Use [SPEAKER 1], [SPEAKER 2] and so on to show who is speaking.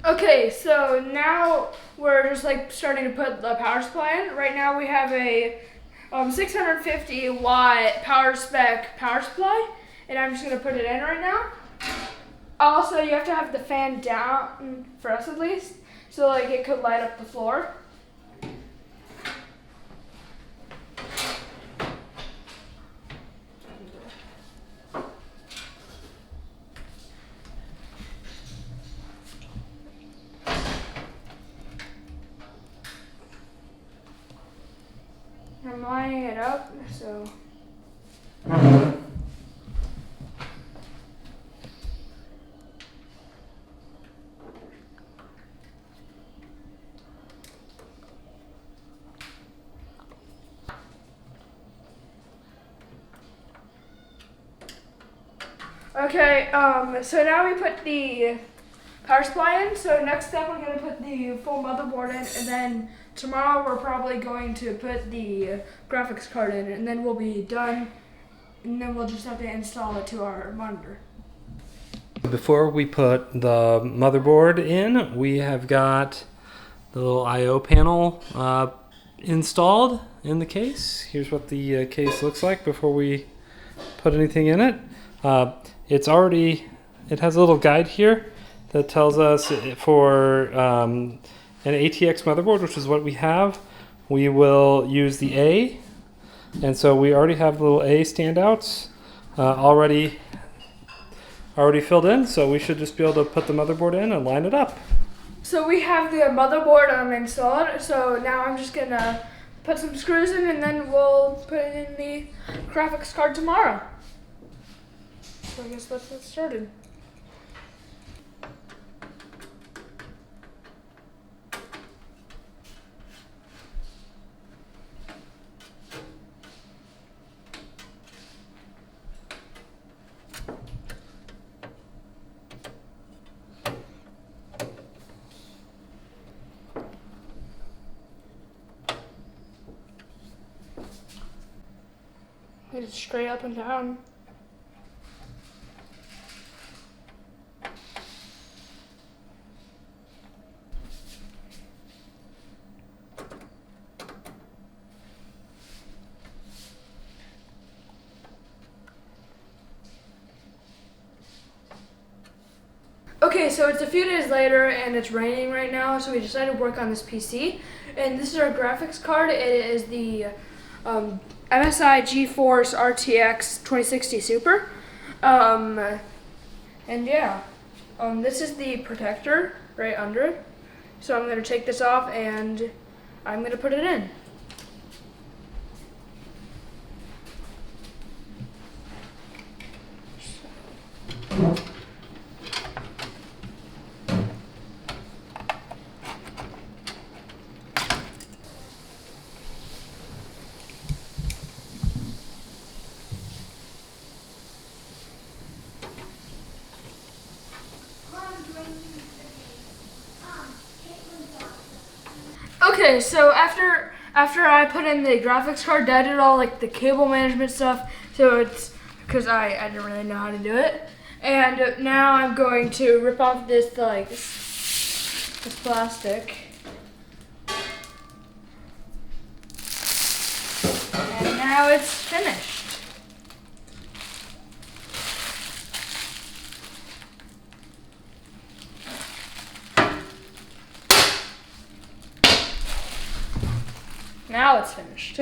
[SPEAKER 1] Okay, so now we're just like starting to put the power supply in. Right now we have a 650 watt power spec power supply, and I'm just gonna put it in right now. Also, you have to have the fan down, for us at least, so like it could light up the floor. I'm lining it up, so. Okay, so now we put the power supply in. So next step, we're gonna put the full motherboard in, and then tomorrow we're probably going to put the graphics card in, and then we'll be done, and then we'll just have to install it to our monitor.
[SPEAKER 2] Before we put the motherboard in, we have got the little I/O panel installed in the case. Here's what the case looks like before we put anything in it. It has a little guide here that tells us for an ATX motherboard, which is what we have, we will use the A. And so we already have little A standouts already filled in, so we should just be able to put the motherboard in and line it up.
[SPEAKER 1] So we have the motherboard installed, so now I'm just gonna put some screws in, and then we'll put it in the graphics card tomorrow. So I guess let's get started. Hit it straight up and down. Okay, so it's a few days later and it's raining right now, so we decided to work on this PC. And this is our graphics card. It is the MSI GeForce RTX 2060 Super. And yeah, this is the protector right under it. So I'm going to take this off and I'm going to put it in. Okay, so after I put in the graphics card, I did all like the cable management stuff. So it's because I didn't really know how to do it, and now I'm going to rip off this plastic, and now it's finished. Now it's finished.